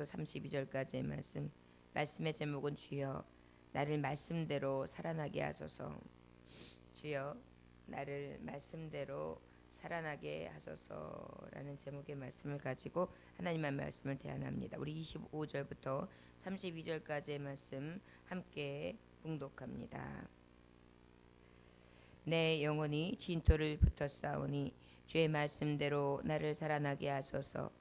32절까지의 말씀의 제목은 주여 나를 말씀대로 살아나게 하소서. 주여 나를 말씀대로 살아나게 하소서라는 제목의 말씀을 가지고 하나님의 말씀을 대안합니다. 우리 25절부터 32절까지의 말씀 함께 봉독합니다. 내 영혼이 진토를 붙어 싸우니 주의 말씀대로 나를 살아나게 하소서.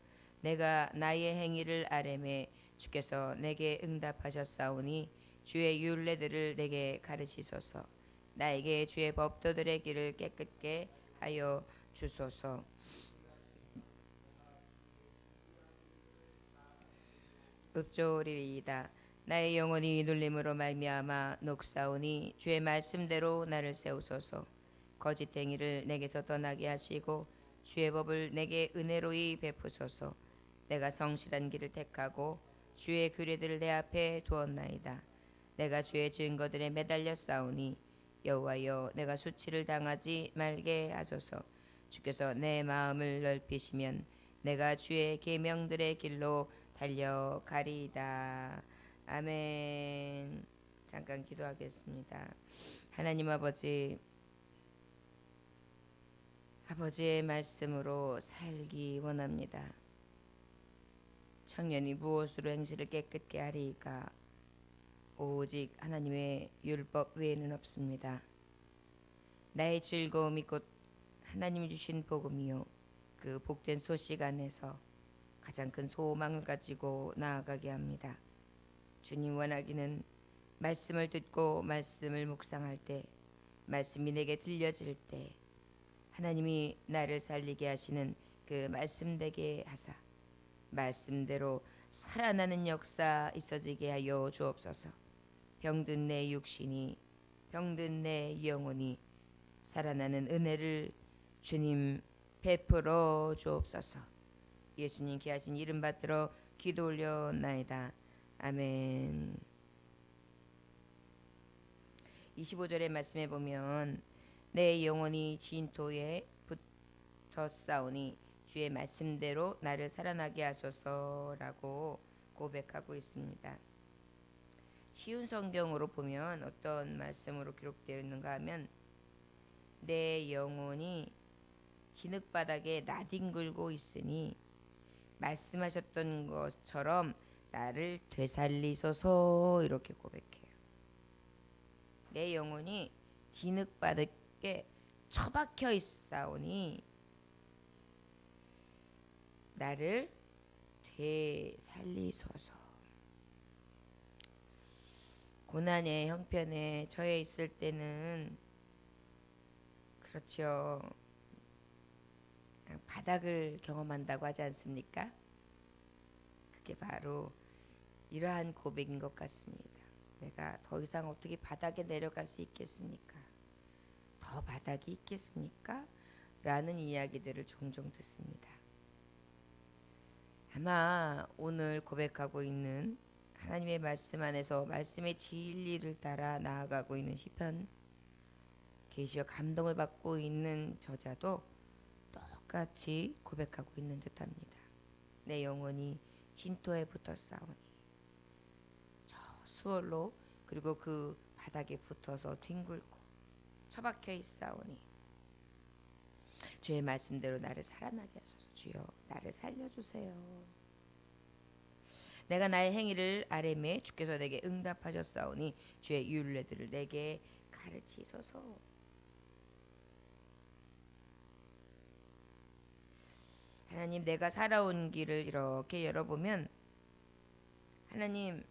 내가 나의 행위를 아뢰매 주께서 내게 응답하셨사오니 주의 율례들을 내게 가르치소서. 나에게 주의 법도들의 길을 깨끗게 하여 주소서. 읍조리이다. 나의 영혼이 눌림으로 말미암아 녹사오니 주의 말씀대로 나를 세우소서. 거짓 행위를 내게서 떠나게 하시고 주의 법을 내게 은혜로이 베푸소서. 내가 성실한 길을 택하고 주의 규례들을 내 앞에 두었나이다. 내가 주의 증거들에 매달려 싸우니 여호와여 내가 수치를 당하지 말게 하소서. 주께서 내 마음을 넓히시면 내가 주의 계명들의 길로 달려가리이다. 아멘. 잠깐 기도하겠습니다. 하나님 아버지의 말씀으로 살기 원합니다. 청년이 무엇으로 행실을 깨끗게 하리이까? 오직 하나님의 율법 외에는 없습니다. 나의 즐거움이 곧 하나님이 주신 복음이요 그 복된 소식 안에서 가장 큰 소망을 가지고 나아가게 합니다. 주님 원하기는 말씀을 듣고 말씀을 묵상할 때, 말씀이 내게 들려질 때 하나님이 나를 살리게 하시는 그 말씀 되게 하사 말씀대로 살아나는 역사 있어지게 하여 주옵소서. 병든 내 육신이, 병든 내 영혼이 살아나는 은혜를 주님 베풀어 주옵소서. 예수님 귀하신 이름 받들어 기도 올려나이다. 아멘. 25절의 말씀에 보면 내 영혼이 진토에 붙어 싸우니 주의 말씀대로 나를 살아나게 하소서라고 고백하고 있습니다. 쉬운 성경으로 보면 어떤 말씀으로 기록되어 있는가 하면 내 영혼이 진흙바닥에 나뒹굴고 있으니 말씀하셨던 것처럼 나를 되살리소서 이렇게 고백해요. 내 영혼이 진흙바닥에 처박혀 있사오니 나를 되살리소서. 고난의 형편에 처해 있을 때는 그렇죠. 바닥을 경험한다고 하지 않습니까? 그게 바로 이러한 고백인 것 같습니다. 내가 더 이상 어떻게 바닥에 내려갈 수 있겠습니까? 더 바닥이 있겠습니까? 라는 이야기들을 종종 듣습니다. 아마 오늘 고백하고 있는 하나님의 말씀 안에서 말씀의 진리를 따라 나아가고 있는 시편 계시와 감동을 받고 있는 저자도 똑같이 고백하고 있는 듯합니다. 내 영혼이 진토에 붙어 싸우니 저 수월로 그리고 그 바닥에 붙어서 뒹굴고 처박혀 있사오니 주의 말씀대로 나를 살아나게 하소서. 주여 나를 살려주세요. 내가 나의 행위를 아뢰매 주께서 내게 응답하셨사오니 주의 율례들을 내게 가르치소서. 하나님 내가 살아온 길을 이렇게 열어보면 하나님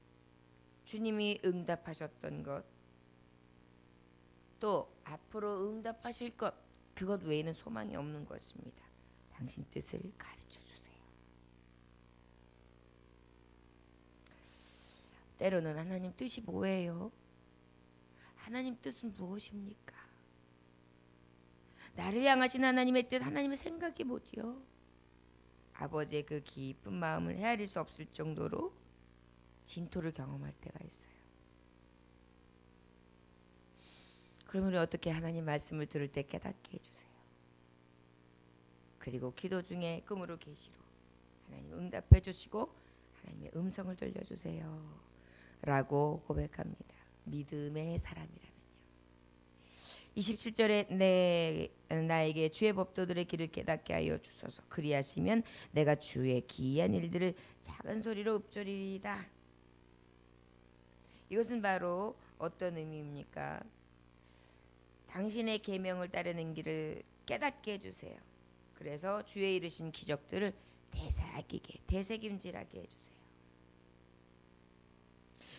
주님이 응답하셨던 것 또 앞으로 응답하실 것 그것 외에는 소망이 없는 것입니다. 당신 뜻을 가르쳐 주세요. 때로는 하나님 뜻이 뭐예요? 하나님 뜻은 무엇입니까? 나를 향하신 하나님의 뜻, 하나님의 생각이 뭐지요? 아버지의 그 깊은 마음을 헤아릴 수 없을 정도로 진토를 경험할 때가 있어요. 그러면 우리 어떻게 하나님 말씀을 들을 때 깨닫게 해주세요. 그리고 기도 중에 꿈으로 계시로 하나님 응답해 주시고 하나님의 음성을 들려주세요 라고 고백합니다. 믿음의 사람이라면요. 27절에 나에게 주의 법도들의 길을 깨닫게 하여 주소서. 그리하시면 내가 주의 기이한 일들을 작은 소리로 읊조리리이다. 이것은 바로 어떤 의미입니까? 당신의 계명을 따르는 길을 깨닫게 해주세요. 그래서 주의 이루신 기적들을 되새기게, 되새김질하게 해주세요.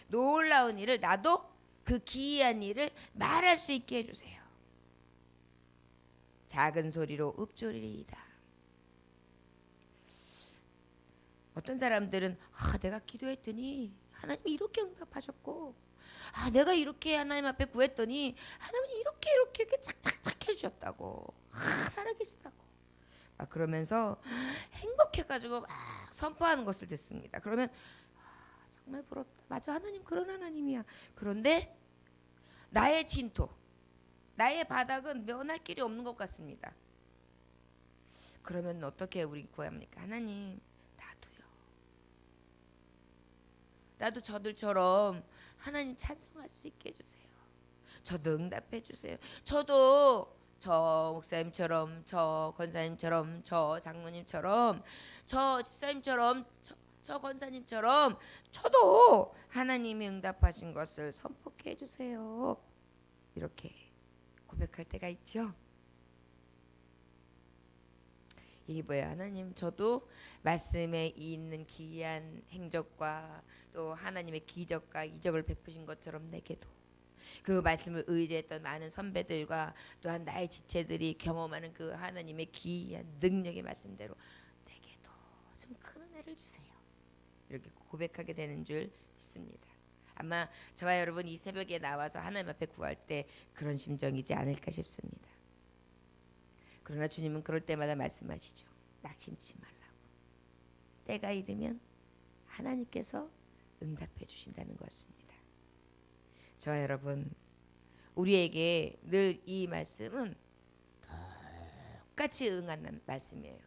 놀라운 일을, 나도 그 기이한 일을 말할 수 있게 해주세요. 작은 소리로 읊조리리이다. 어떤 사람들은 내가 기도했더니 하나님이 이렇게 응답하셨고, 내가 이렇게 하나님 앞에 구했더니 하나님이 이렇게 착착착 해주셨다고, 살아계시다고 막 그러면서 행복해가지고 막 선포하는 것을 듣습니다. 그러면 정말 부럽다. 맞아, 하나님 그런 하나님이야. 그런데 나의 진토, 나의 바닥은 면할 길이 없는 것 같습니다. 그러면 어떻게 우리 구합니까? 하나님, 나도 저들처럼 하나님 찬송할 수 있게 해주세요. 저도 응답해 주세요. 저도 저 목사님처럼, 저 권사님처럼, 저 장로님처럼, 저 집사님처럼, 저 권사님처럼 저도 하나님이 응답하신 것을 선포해 주세요. 이렇게 고백할 때가 있죠. 이게 뭐예요? 하나님, 저도 말씀에 있는 기이한 행적과 또 하나님의 기적과 이적을 베푸신 것처럼 내게도, 그 말씀을 의지했던 많은 선배들과 또한 나의 지체들이 경험하는 그 하나님의 기이한 능력의 말씀대로 내게도 좀 큰 은혜를 주세요. 이렇게 고백하게 되는 줄 믿습니다. 아마 저와 여러분 이 새벽에 나와서 하나님 앞에 구할 때 그런 심정이지 않을까 싶습니다. 그러나 주님은 그럴 때마다 말씀하시죠. 낙심치 말라고. 때가 이르면 하나님께서 응답해 주신다는 것입니다. 저와 여러분, 우리에게 늘 이 말씀은 똑같이 응하는 말씀이에요.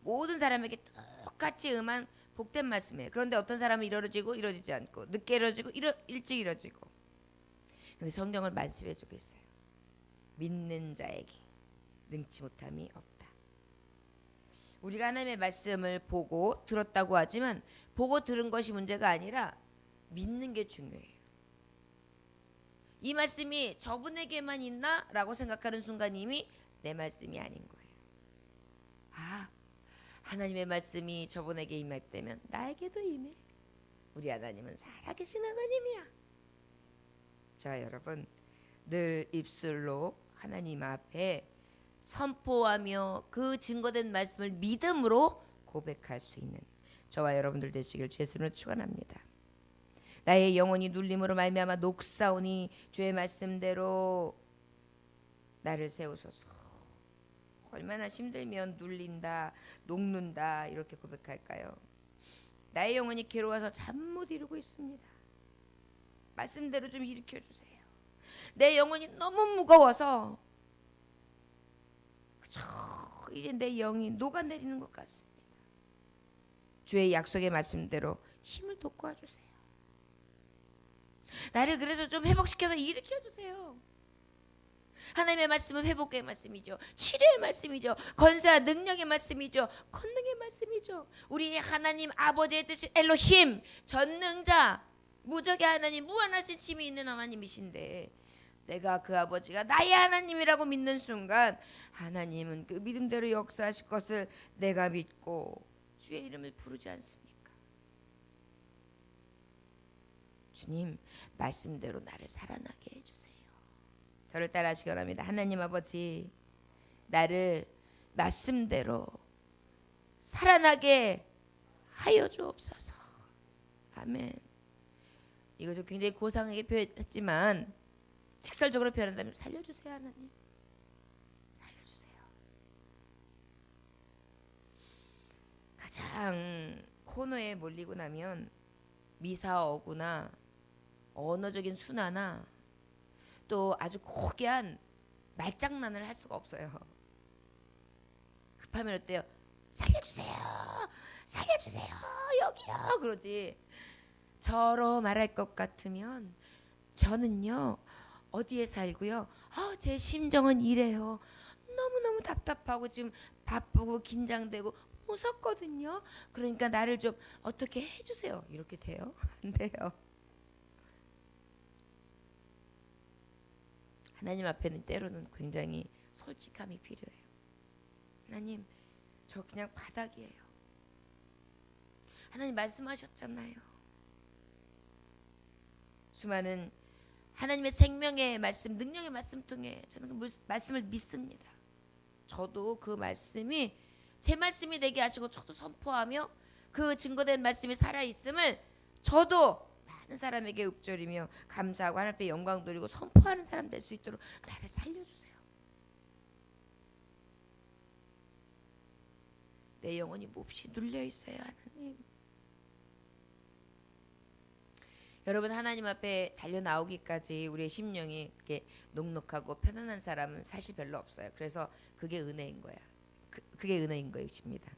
모든 사람에게 똑같이 응한 복된 말씀이에요. 그런데 어떤 사람은 이루어지고 이루어지지 않고, 늦게 이루어지고 일찍 이루어지고. 근데 성경을 말씀해 주고 있어요. 믿는 자에게 능치 못함이 없다. 우리가 하나님의 말씀을 보고 들었다고 하지만 보고 들은 것이 문제가 아니라 믿는 게 중요해요. 이 말씀이 저분에게만 있나? 라고 생각하는 순간 이미 내 말씀이 아닌 거예요. 하나님의 말씀이 저분에게 임했다면 나에게도 임해. 우리 하나님은 살아계신 하나님이야. 자, 여러분, 늘 입술로 하나님 앞에 선포하며 그 증거된 말씀을 믿음으로 고백할 수 있는 저와 여러분들 되시길 예수님으로 축원합니다. 나의 영혼이 눌림으로 말미암아 녹사오니 주의 말씀대로 나를 세우소서. 얼마나 힘들면 눌린다, 녹는다 이렇게 고백할까요? 나의 영혼이 괴로워서 잠 못 이루고 있습니다. 말씀대로 좀 일으켜 주세요. 내 영혼이 너무 무거워서 이제 내 영이 녹아내리는 것 같습니다. 주의 약속의 말씀대로 힘을 돋궈 주세요. 나를 그래서 좀 회복시켜서 일으켜 주세요. 하나님의 말씀은 회복의 말씀이죠. 치료의 말씀이죠. 건사와 능력의 말씀이죠. 권능의 말씀이죠. 우리 하나님 아버지의 뜻이 엘로힘, 전능자, 무적의 하나님, 무한하신 힘이 있는 하나님이신데, 내가 그 아버지가 나의 하나님이라고 믿는 순간 하나님은 그 믿음대로 역사하실 것을 내가 믿고 주의 이름을 부르지 않습니까? 주님, 말씀대로 나를 살아나게 해주세요. 저를 따라하시기 바랍니다. 하나님 아버지, 나를 말씀대로 살아나게 하여 주옵소서. 아멘. 이거 좀 굉장히 고상하게 표현했지만 직설적으로 표현한다면 살려주세요. 하나님, 살려주세요. 가장 코너에 몰리고 나면 미사어구나 언어적인 순화나 또 아주 고귀한 말장난을 할 수가 없어요. 급하면 어때요? 살려주세요. 살려주세요 여기요 그러지. 저로 말할 것 같으면 저는요 어디에 살고요. 제 심정은 이래요. 너무너무 답답하고 지금 바쁘고 긴장되고 무섭거든요. 그러니까 나를 좀 어떻게 해주세요. 이렇게 돼요? 안 돼요. 하나님 앞에는 때로는 굉장히 솔직함이 필요해요. 하나님, 저 그냥 바닥이에요. 하나님 말씀하셨잖아요. 수많은 하나님의 생명의 말씀, 능력의 말씀 통해 저는 그 말씀을 믿습니다. 저도 그 말씀이 제 말씀이 되게 하시고 저도 선포하며 그 증거된 말씀이 살아있음을 저도 많은 사람에게 읊조리며 감사하고 하나님 앞에 영광 돌리고 선포하는 사람 될 수 있도록 나를 살려주세요. 내 영혼이 몹시 눌려있어요. 하나님. 여러분 하나님 앞에 달려 나오기까지 우리의 심령이 그렇게 녹록하고 편안한 사람은 사실 별로 없어요. 그래서 그게 은혜인 거야. 그게 은혜인 것입니다.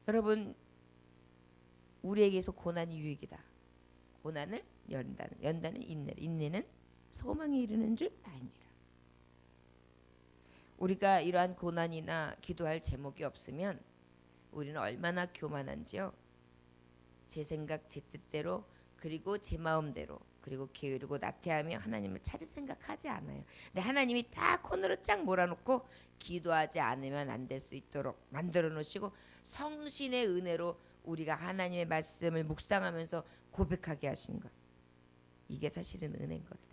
여러분 우리에게서 고난이 유익이다. 고난을 연다는, 연다는 인내를, 인내는 소망에 이르는 줄 아니라. 우리가 이러한 고난이나 기도할 제목이 없으면 우리는 얼마나 교만한지요. 제 생각 제 뜻대로 그리고 제 마음대로 그리고 게으르고 나태하며 하나님을 찾을 생각하지 않아요. 근데 하나님이 딱 코너로 쫙 몰아놓고 기도하지 않으면 안 될 수 있도록 만들어 놓으시고 성신의 은혜로 우리가 하나님의 말씀을 묵상하면서 고백하게 하신 것. 이게 사실은 은혜거든요.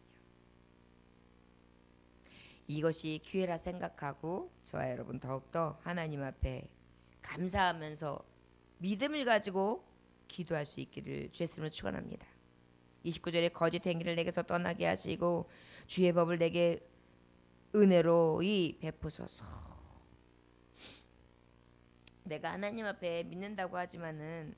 이것이 기회라 생각하고 저와 여러분 더욱더 하나님 앞에 감사하면서 믿음을 가지고 기도할 수 있기를 주의 이름으로 축원합니다. 29절에 거짓 행위를 내게서 떠나게 하시고 주의 법을 내게 은혜로이 베푸소서. 내가 하나님 앞에 믿는다고 하지만은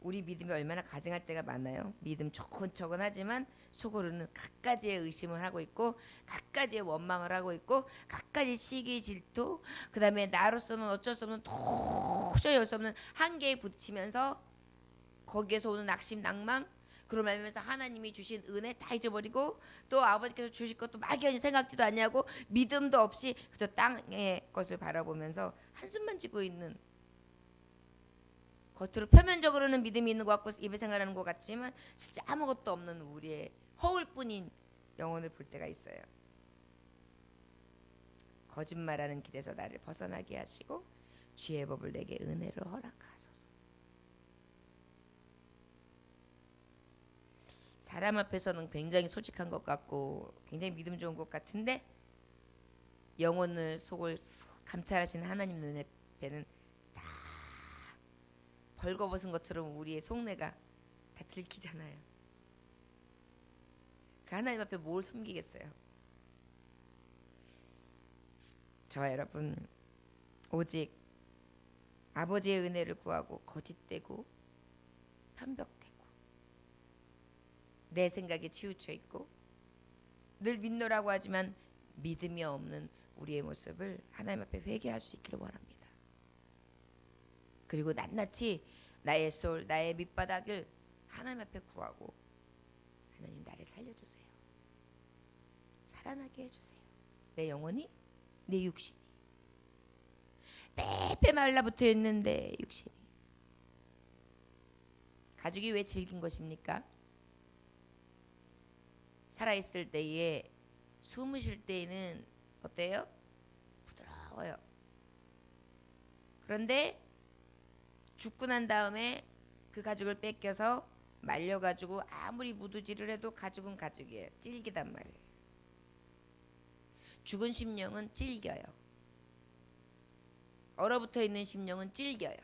우리 믿음이 얼마나 가증할 때가 많아요. 믿음 조곤조곤 하지만 속으로는 갖가지의 의심을 하고 있고 갖가지의 원망을 하고 있고 갖가지 시기 질투 그 다음에 나로서는 어쩔 수 없는 도저히 할 수 없는 한계에 부딪히면서 거기에서 오는 낙심 낭망 그러면서 하나님이 주신 은혜 다 잊어버리고 또 아버지께서 주실 것도 막연히 생각지도 않냐고 믿음도 없이 그저 땅의 것을 바라보면서 한숨만 지고 있는 겉으로 표면적으로는 믿음이 있는 것 같고 입에 생각하는 것 같지만 실제 아무것도 없는 우리의 허울뿐인 영혼을 볼 때가 있어요. 거짓말하는 길에서 나를 벗어나게 하시고 주의 법을 내게 은혜를 허락하소서. 사람 앞에서는 굉장히 솔직한 것 같고 굉장히 믿음 좋은 것 같은데 영혼을 속을 감찰하시는 하나님 눈에는 다 벌거벗은 것처럼 우리의 속내가 다 들키잖아요. 그 하나님 앞에 뭘 섬기겠어요? 저와 여러분 오직 아버지의 은혜를 구하고 거짓되고 편벽되고 내 생각에 치우쳐 있고 늘 믿노라고 하지만 믿음이 없는 우리의 모습을 하나님 앞에 회개할 수 있기를 원합니다. 그리고 낱낱이 나의 소울 나의 밑바닥을 하나님 앞에 구하고 하나님 나를 살려주세요. 살아나게 해주세요. 내 영혼이 내 육신이 빼빼 말라붙어 있는데 육신이 가죽이 왜 질긴 것입니까? 살아있을 때에 숨을 쉴 때에는 어때요? 부드러워요. 그런데 죽고 난 다음에 그 가죽을 뺏겨서 말려가지고 아무리 무두질을 해도 가죽은 가죽이에요. 질기단 말이에요. 죽은 심령은 질겨요. 얼어붙어 있는 심령은 질겨요.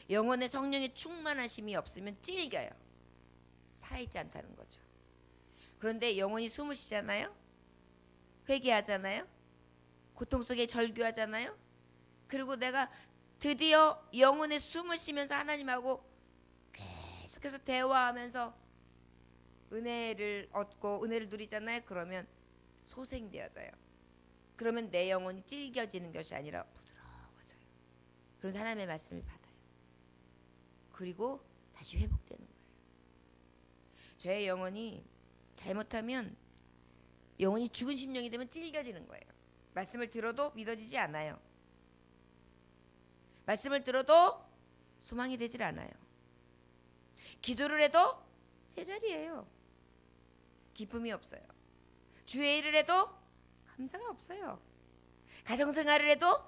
영혼의 성령의 충만하심이 없으면 질겨요. 살아있지 않다는 거죠. 그런데 영혼이 숨을 쉬잖아요. 회개하잖아요. 고통 속에 절규하잖아요. 그리고 내가 드디어 영혼의 숨을 쉬면서 하나님하고 계속해서 대화하면서 은혜를 얻고 은혜를 누리잖아요. 그러면 소생되어져요. 그러면 내 영혼이 찔겨지는 것이 아니라 부드러워져요. 그래서 하나님의 말씀을 받아요. 그리고 다시 회복되는 거예요. 저의 영혼이 잘못하면 영혼이 죽은 심령이 되면 찔겨지는 거예요. 말씀을 들어도 믿어지지 않아요. 말씀을 들어도 소망이 되질 않아요. 기도를 해도 제자리예요. 기쁨이 없어요. 주의 일을 해도 감사가 없어요. 가정생활을 해도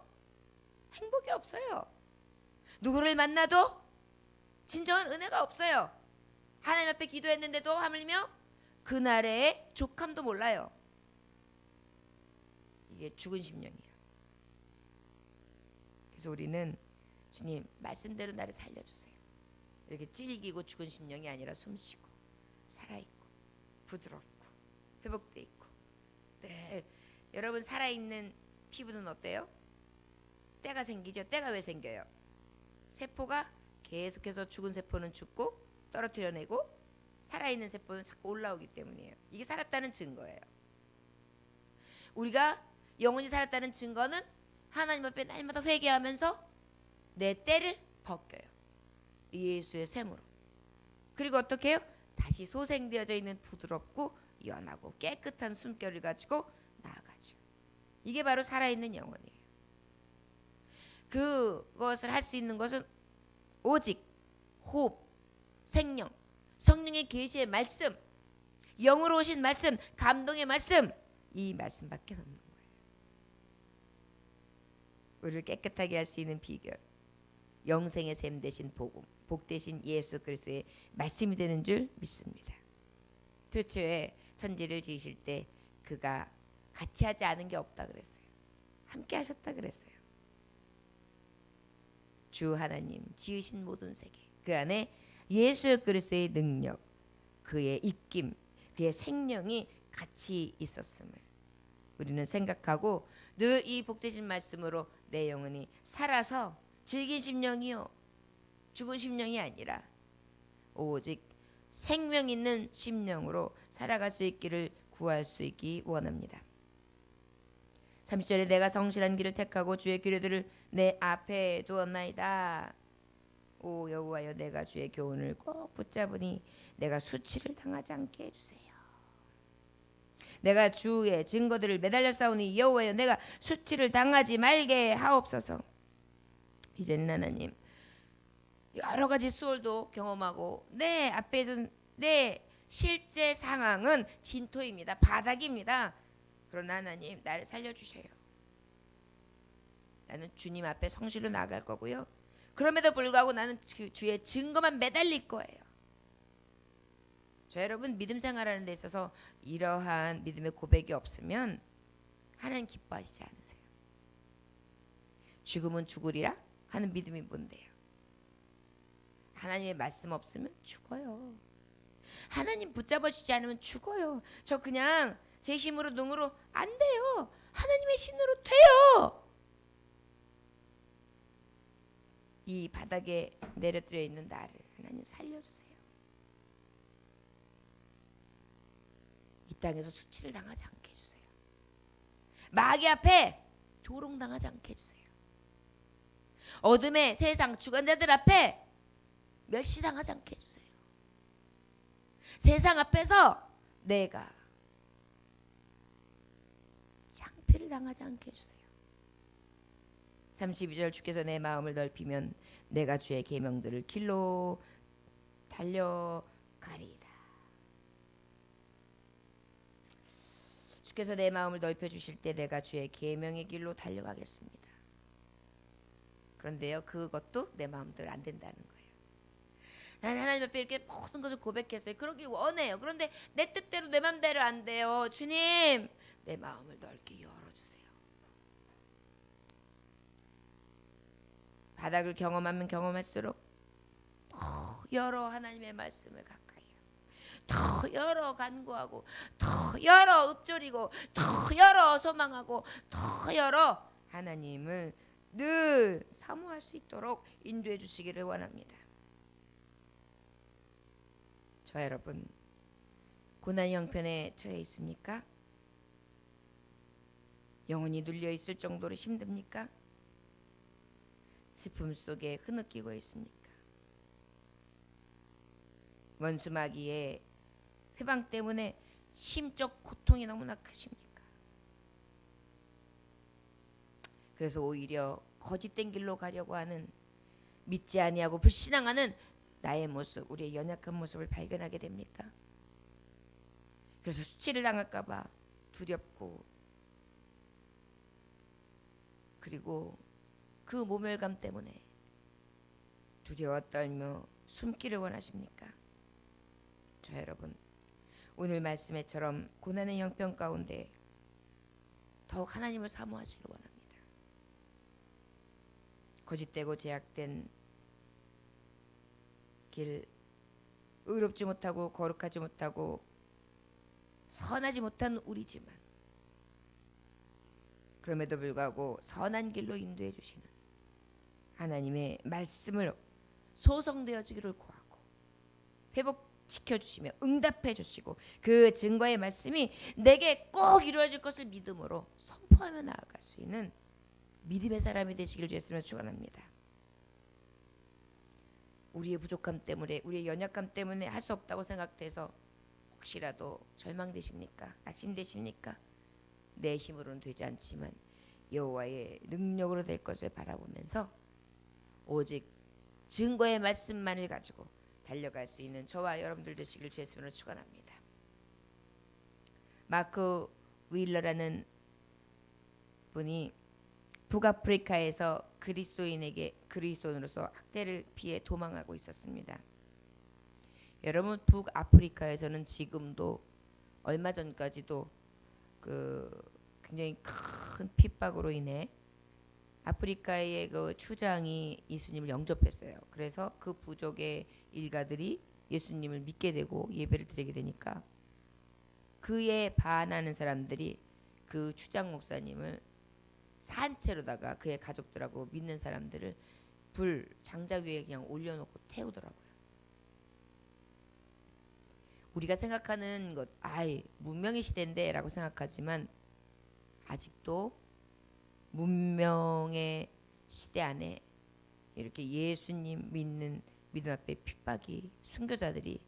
행복이 없어요. 누구를 만나도 진정한 은혜가 없어요. 하나님 앞에 기도했는데도 하물며 그날의 족함도 몰라요. 이게 죽은 심령이에요. 그래서 우리는 주님 말씀대로 나를 살려주세요. 이렇게 찔기고 죽은 심령이 아니라 숨쉬고 살아있고 부드럽고 회복돼 있고. 네. 여러분 살아있는 피부는 어때요? 때가 생기죠. 때가 왜 생겨요? 세포가 계속해서 죽은 세포는 죽고 떨어뜨려내고 살아있는 세포는 자꾸 올라오기 때문이에요. 이게 살았다는 증거예요. 우리가 영혼이 살았다는 증거는 하나님 앞에 날마다 회개하면서 내 때를 벗겨요. 예수의 샘으로. 그리고 어떻게 해요? 다시 소생되어져 있는 부드럽고 연하고 깨끗한 숨결을 가지고 나아가죠. 이게 바로 살아있는 영혼이에요. 그것을 할 수 있는 것은 오직 호흡, 생명, 성령의 계시의 말씀, 영으로 오신 말씀, 감동의 말씀, 이 말씀밖에 없는 거예요. 우리를 깨끗하게 할 수 있는 비결, 영생의 샘 대신 복음, 복 대신 예수 그리스도의 말씀이 되는 줄 믿습니다. 태초에 천지를 지으실 때 그가 같이 하지 않은 게 없다 그랬어요. 함께 하셨다 그랬어요. 주 하나님 지으신 모든 세계, 그 안에 예수 그리스도의 능력, 그의 입김, 그의 생명이 같이 있었음을 우리는 생각하고 늘 이 복되신 말씀으로 내 영혼이 살아서 즐긴 심령이요 죽은 심령이 아니라 오직 생명 있는 심령으로 살아갈 수 있기를 구할 수 있기 원합니다. 30절에 내가 성실한 길을 택하고 주의 규례들을 내 앞에 두었나이다. 오 여호와여, 내가 주의 교훈을 꼭 붙잡으니 내가 수치를 당하지 않게 해주세요. 내가 주의 증거들을 매달려 싸우니 여호와여, 내가 수치를 당하지 말게 하옵소서. 이제는 하나님 여러 가지 수월도 경험하고 내 앞에 둔 내 실제 상황은 진토입니다. 바닥입니다. 그러나 하나님 나를 살려주세요. 나는 주님 앞에 성실로 나아갈 거고요. 그럼에도 불구하고 나는 주의 증거만 매달릴 거예요. 저 여러분 믿음 생활하는 데 있어서 이러한 믿음의 고백이 없으면 하나님 기뻐하시지 않으세요. 죽으면 죽으리라 하는 믿음이 뭔데요? 하나님의 말씀 없으면 죽어요. 하나님 붙잡아 주지 않으면 죽어요. 저 그냥 제 힘으로 능으로 안 돼요. 하나님의 신으로 돼요. 이 바닥에 내려뜨려 있는 나를 하나님 살려주세요. 이 땅에서 수치를 당하지 않게 해주세요. 마귀 앞에 조롱당하지 않게 해주세요. 어둠의 세상 주관자들 앞에 멸시당하지 않게 해주세요. 세상 앞에서 내가 창피를 당하지 않게 해주세요. 32절 주께서 내 마음을 넓히면 내가 주의 계명들을 길로 달려가리이다. 주께서 내 마음을 넓혀주실 때 내가 주의 계명의 길로 달려가겠습니다. 그런데요, 그것도 내 마음대로 안 된다는 거예요. 나는 하나님 앞에 이렇게 모든 것을 고백했어요. 그러기 원해요. 그런데 내 뜻대로 내 마음대로 안 돼요. 주님, 내 마음을 넓게 열어주세요. 바닥을 경험하면 경험할수록 더 여러 하나님의 말씀을 가까이 해요. 더 여러 간구하고 더 여러 읊조리고 더 여러 소망하고 더 여러 하나님을 늘 사모할 수 있도록 인도해 주시기를 원합니다. 저 여러분 고난 형편에 처해 있습니까? 영혼이 눌려 있을 정도로 힘듭니까? 슬픔 속에 흐느끼고 있습니까? 원수마귀의 회방 때문에 심적 고통이 너무나 크십니까? 그래서 오히려 거짓된 길로 가려고 하는, 믿지 아니하고 불신앙하는 나의 모습, 우리의 연약한 모습을 발견하게 됩니까? 그래서 수치를 당할까 봐 두렵고, 그리고 그 모멸감 때문에 두려워 떨며 숨기를 원하십니까? 저 여러분, 오늘 말씀에처럼 고난의 형편 가운데 더욱 하나님을 사모하시길 원합니다. 거짓되고 제약된 길, 의롭지 못하고 거룩하지 못하고 선하지 못한 우리지만 그럼에도 불구하고 선한 길로 인도해 주시는 하나님의 말씀을 소성되어 주기를 구하고 회복시켜 주시며 응답해 주시고 그 증거의 말씀이 내게 꼭 이루어질 것을 믿음으로 선포하며 나아갈 수 있는 믿음의 사람이 되시길 주였으면 축원합니다. 우리의 부족함 때문에, 우리의 연약함 때문에 할 수 없다고 생각돼서 혹시라도 절망되십니까? 낙심되십니까? 내 힘으로는 되지 않지만 여호와의 능력으로 될 것을 바라보면서 오직 증거의 말씀만을 가지고 달려갈 수 있는 저와 여러분들 되시길 주였으면 축원합니다. 마크 윌러라는 분이 북아프리카에서 그리스도인으로서 학대를 피해 도망하고 있었습니다. 여러분, 북아프리카에서는 지금도 얼마 전까지도 굉장히 큰 핍박으로 인해 아프리카의 그 추장이 예수님을 영접했어요. 그래서 그 부족의 일가들이 예수님을 믿게 되고 예배를 드리게 되니까 그에 반하는 사람들이 그 추장 목사님을 산채로다가 그의 가족들하고 믿는 사람들을 불 장작 위에 그냥 올려놓고 태우더라고요. 우리가 생각하는 것, 문명의 시대인데 라고 생각하지만 아직도 문명의 시대 안에 이렇게 예수님 믿는 믿음 앞에 핍박이, 순교자들이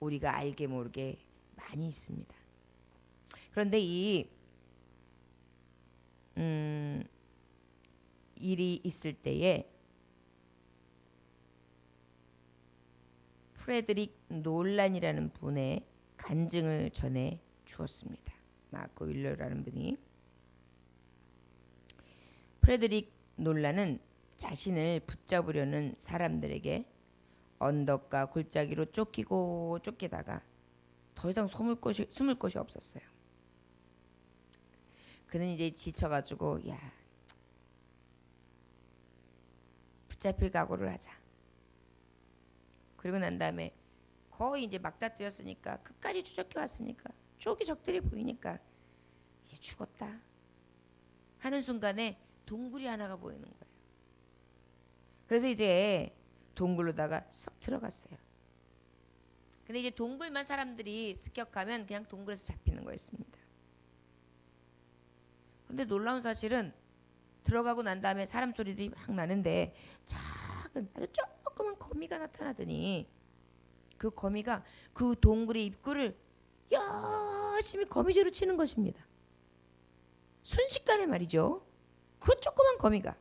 우리가 알게 모르게 많이 있습니다. 그런데 이 일이 있을 때에 프레드릭 놀란이라는 분의 간증을 전해 주었습니다. 마크 윌러라는 분이, 프레드릭 놀란은 자신을 붙잡으려는 사람들에게 언덕과 골짜기로 쫓기다가 더 이상 숨을 곳이 없었어요. 그는 이제 지쳐가지고 붙잡힐 각오를 하자. 그리고 난 다음에 거의 이제 막다뜨렸으니까, 끝까지 추적해 왔으니까, 쪽이 적들이 보이니까 이제 죽었다 하는 순간에 동굴이 하나가 보이는 거예요. 그래서 이제 동굴로다가 썩 들어갔어요. 근데 이제 동굴만 사람들이 습격하면 그냥 동굴에서 잡히는 거였습니다. 근데 놀라운 사실은 들어가고 난 다음에 사람 소리들이 막 나는데 작은 아주 조그만 거미가 나타나더니 그 거미가 그 동굴의 입구를 열심히 거미줄을 치는 것입니다. 순식간에 말이죠. 그 조그만 거미가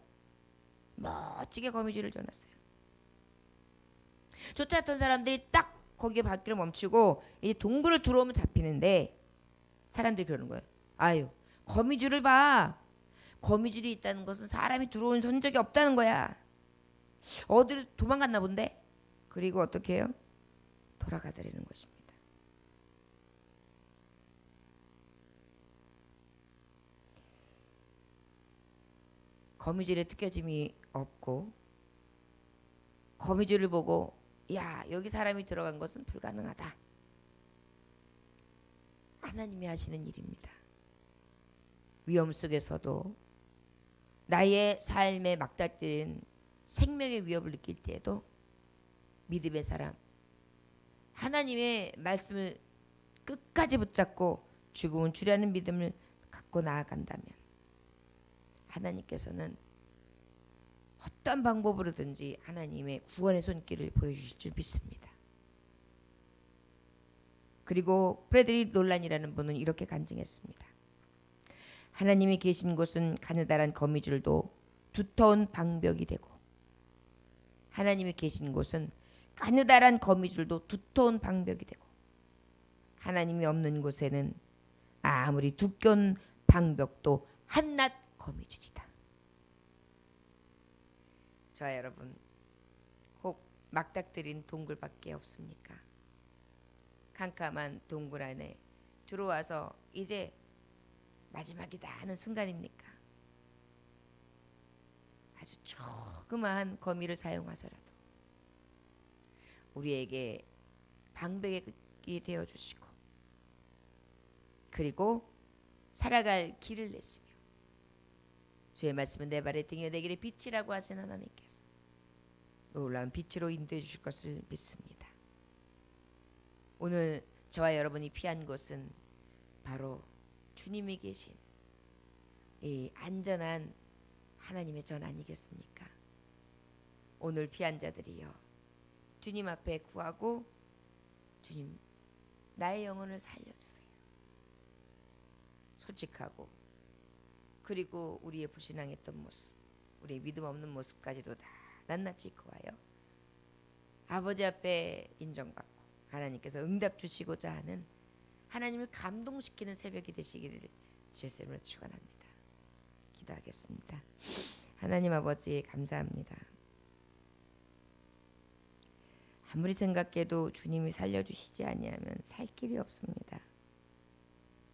멋지게 거미줄을 쳐놨어요. 쫓아왔던 사람들이 딱 거기에 발길을 멈추고 이제 동굴을 들어오면 잡히는데 사람들이 그러는 거예요. 아유, 거미줄을 봐. 거미줄이 있다는 것은 사람이 들어온 흔적이 없다는 거야. 어디로 도망갔나 본데? 그리고 어떻게 해요? 돌아가더라는 것입니다. 거미줄에 뜯겨짐이 없고 거미줄을 보고 여기 사람이 들어간 것은 불가능하다. 하나님이 하시는 일입니다. 위험 속에서도 나의 삶에 막닥뜨린 생명의 위협을 느낄 때에도 믿음의 사람, 하나님의 말씀을 끝까지 붙잡고 죽음은 주라는 믿음을 갖고 나아간다면 하나님께서는 어떤 방법으로든지 하나님의 구원의 손길을 보여주실 줄 믿습니다. 그리고 프레드릭 놀란이라는 분은 이렇게 간증했습니다. 하나님이 계신 곳은 가느다란 거미줄도 두터운 방벽이 되고, 하나님이 계신 곳은 가느다란 거미줄도 두터운 방벽이 되고, 하나님이 없는 곳에는 아무리 두꺼운 방벽도 한낱 거미줄이다. 저와 여러분, 혹 막닥뜨린 동굴밖에 없습니까? 캄캄한 동굴 안에 들어와서 이제 마지막이다 하는 순간입니까? 아주 조그마한 거미를 사용하서라도 우리에게 방백이 되어 주시고, 그리고 살아갈 길을 내시며, 주의 말씀은 내 발의 등에 내 길의 빛이라고 하신 하나님께서 놀라운 빛으로 인도해 주실 것을 믿습니다. 오늘 저와 여러분이 피한 곳은 바로 주님이 계신 이 안전한 하나님의 전 아니겠습니까? 오늘 피한 자들이여, 주님 앞에 구하고, 주님 나의 영혼을 살려주세요. 솔직하고, 그리고 우리의 불신앙했던 모습, 우리의 믿음 없는 모습까지도 다 낱낱이 고하여 아버지 앞에 인정받고 하나님께서 응답 주시고자 하는, 하나님을 감동시키는 새벽이 되시기를 주의 이름으로 축원합니다. 기도하겠습니다. 하나님 아버지, 감사합니다. 아무리 생각해도 주님이 살려주시지 아니하면 살 길이 없습니다.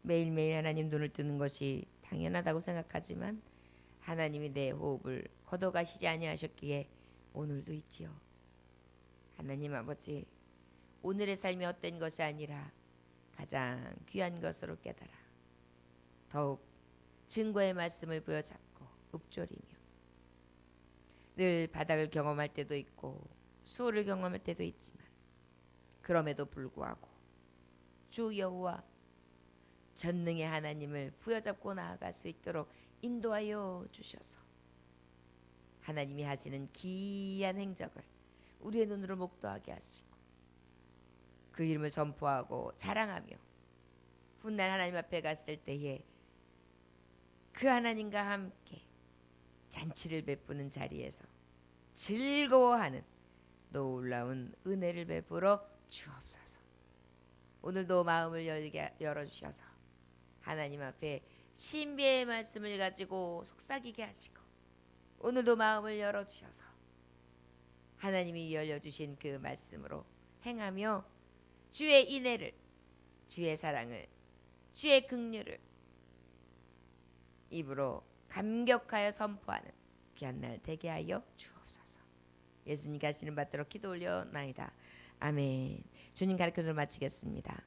매일매일 하나님 눈을 뜨는 것이 당연하다고 생각하지만 하나님이 내 호흡을 걷어가시지 아니하셨기에 오늘도 있지요. 하나님 아버지, 오늘의 삶이 헛된 것이 아니라 가장 귀한 것으로 깨달아 더욱 증거의 말씀을 부여잡고 읊조리며, 늘 바닥을 경험할 때도 있고 수호를 경험할 때도 있지만 그럼에도 불구하고 주 여호와 전능의 하나님을 부여잡고 나아갈 수 있도록 인도하여 주셔서 하나님이 하시는 기이한 행적을 우리의 눈으로 목도하게 하시고 그 이름을 선포하고 자랑하며 훗날 하나님 앞에 갔을 때에 그 하나님과 함께 잔치를 베푸는 자리에서 즐거워하는 놀라운 은혜를 베풀어 주옵소서. 오늘도 마음을 열어주셔서 하나님 앞에 신비의 말씀을 가지고 속삭이게 하시고, 오늘도 마음을 열어주셔서 하나님이 열려주신 그 말씀으로 행하며 주의 인애를, 주의 사랑을, 주의 긍휼을 입으로 감격하여 선포하는 귀한 날 되게 하여 주옵소서. 예수님 가시는 받도록 기도 올려나이다. 아멘. 주님 가르쳐주를 마치겠습니다.